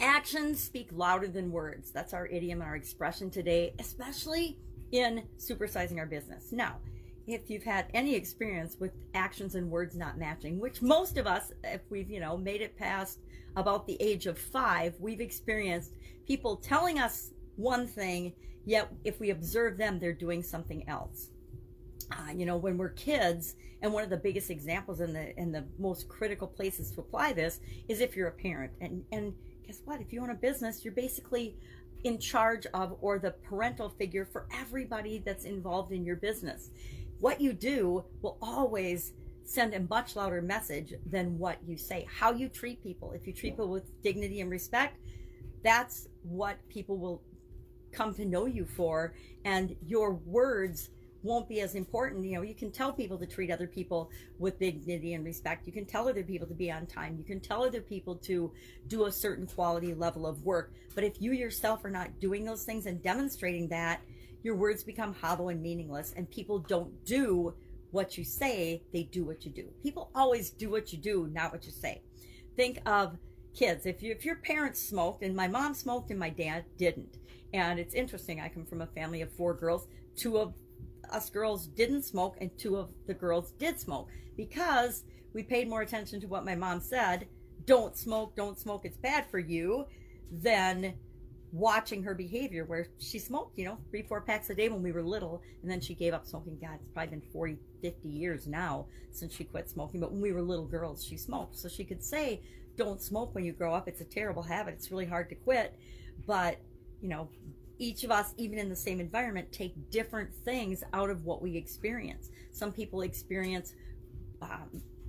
Actions speak louder than words. That's our idiom and our expression today, especially in supersizing our business. Now, if you've had any experience with actions and words not matching, which most of us, if we've, made it past about the age of 5, we've experienced people telling us one thing, yet if we observe them, they're doing something else. When we're kids, and one of the biggest examples and the most critical places to apply this is if you're a parent. And guess what? If you own a business, you're basically in charge of, or the parental figure for everybody that's involved in your business. What you do will always send a much louder message than what you say. How you treat people. If you treat people with dignity and respect, that's what people will come to know you for, and your words won't be as important. You can tell people to treat other people with dignity and respect. You can tell other people to be on time. You can tell other people to do a certain quality level of work. But if you yourself are not doing those things and demonstrating that, your words become hollow and meaningless, and people don't do what you say, they do what you do. People always do what you do, not what you say. Think of kids. If your parents smoked, and my mom smoked and my dad didn't. And it's interesting, I come from a family of 4 girls. 2 of us girls didn't smoke and 2 of the girls did smoke, because we paid more attention to what my mom said, don't smoke, it's bad for you, than watching her behavior, where she smoked 3-4 packs a day when we were little, and then she gave up smoking. God, it's probably been 40-50 years now since she quit smoking, but when we were little girls she smoked. So she could say, don't smoke when you grow up, it's a terrible habit, it's really hard to quit. But each of us, even in the same environment, take different things out of what we experience. Some people experience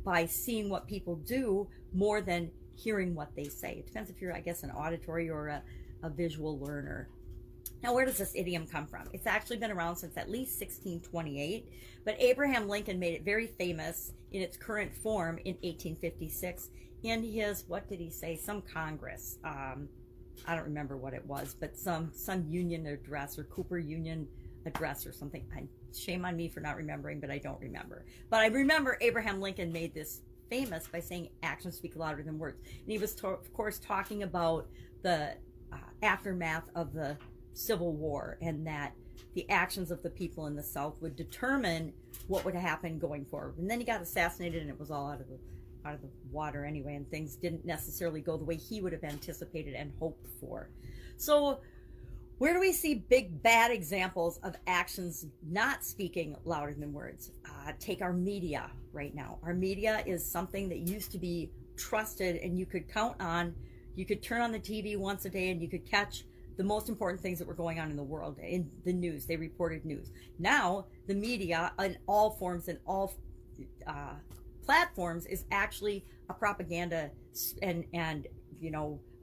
by seeing what people do more than hearing what they say. It depends if you're, I guess, an auditory or a visual learner. Now, where does this idiom come from? It's actually been around since at least 1628, but Abraham Lincoln made it very famous in its current form in 1856 in his, what did he say, some Congress. I don't remember what it was, but some union address, or Cooper Union address or something. Shame on me for not remembering, but I don't remember. But I remember Abraham Lincoln made this famous by saying actions speak louder than words. And he was, of course, talking about the aftermath of the Civil War, and that the actions of the people in the South would determine what would happen going forward. And then he got assassinated, and it was all out of the water anyway, and things didn't necessarily go the way he would have anticipated and hoped for. So where do we see big bad examples of actions not speaking louder than words? Take our media right now. Our media is something that used to be trusted and you could count on. You could turn on the TV once a day and you could catch the most important things that were going on in the world. In the news, they reported news. Now the media in all forms and all platforms is actually a propaganda and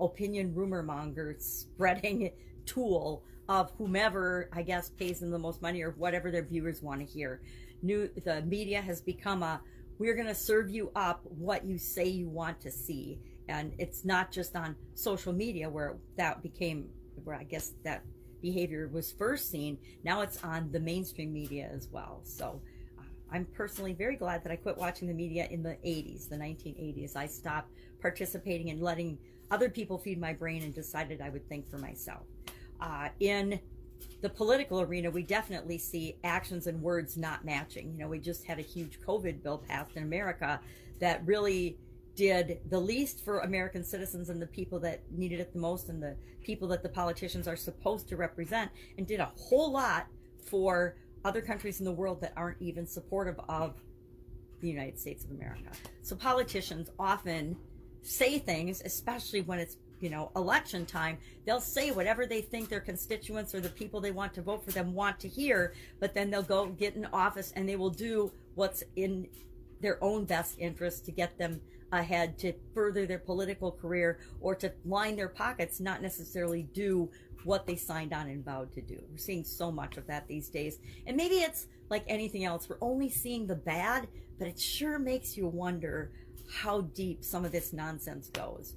opinion rumor monger spreading tool of whomever, I guess, pays them the most money or whatever their viewers want to hear. The media has become we're going to serve you up what you say you want to see. And it's not just on social media where I guess that behavior was first seen. Now it's on the mainstream media as well. So I'm personally very glad that I quit watching the media in the 80s, the 1980s. I stopped participating and letting other people feed my brain and decided I would think for myself. In the political arena, we definitely see actions and words not matching. We just had a huge COVID bill passed in America that really did the least for American citizens and the people that needed it the most and the people that the politicians are supposed to represent, and did a whole lot for other countries in the world that aren't even supportive of the United States of America. So politicians often say things, especially when it's election time. They'll say whatever they think their constituents or the people they want to vote for them want to hear, but then they'll go get in office and they will do what's in their own best interest to get them ahead, to further their political career, or to line their pockets, not necessarily do what they signed on and vowed to do. We're seeing so much of that these days. And maybe it's like anything else. We're only seeing the bad, but it sure makes you wonder how deep some of this nonsense goes.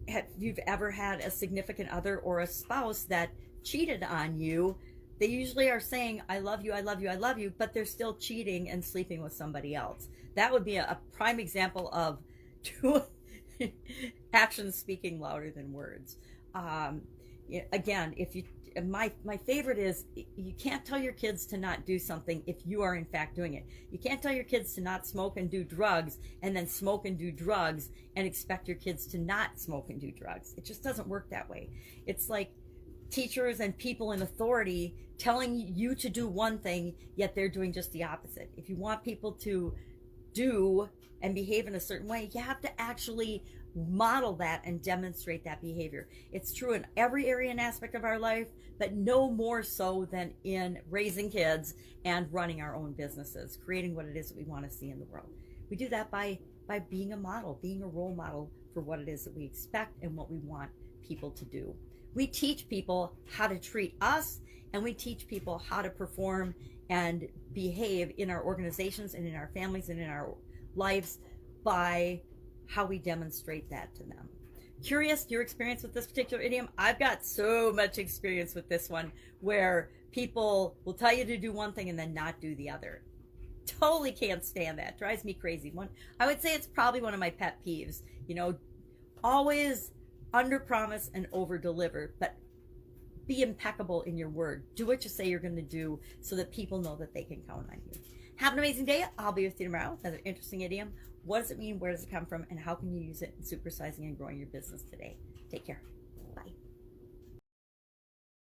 Have you ever had a significant other or a spouse that cheated on you? They usually are saying, I love you, I love you, I love you, but they're still cheating and sleeping with somebody else. That would be a prime example of Actions speaking louder than words. Again, if you, my favorite is, you can't tell your kids to not do something if you are in fact doing it. You can't tell your kids to not smoke and do drugs and then smoke and do drugs and expect your kids to not smoke and do drugs. It just doesn't work that way. It's like teachers and people in authority telling you to do one thing, yet they're doing just the opposite. If you want people to do and behave in a certain way, you have to actually model that and demonstrate that behavior. It's true in every area and aspect of our life, but no more so than in raising kids and running our own businesses, creating what it is that we want to see in the world. We do that by being a model, being a role model for what it is that we expect and what we want people to do. We teach people how to treat us, and we teach people how to perform and behave in our organizations and in our families and in our lives by how we demonstrate that to them. Curious your experience with this particular idiom? I've got so much experience with this one, where people will tell you to do one thing and then not do the other. Totally can't stand that. Drives me crazy. I would say it's probably one of my pet peeves. You know, always under promise and over deliver, but be impeccable in your word. Do what you say you're going to do so that people know that they can count on you. Have an amazing day. I'll be with you tomorrow with another interesting idiom. What does it mean? Where does it come from? And how can you use it in supersizing and growing your business today? Take care.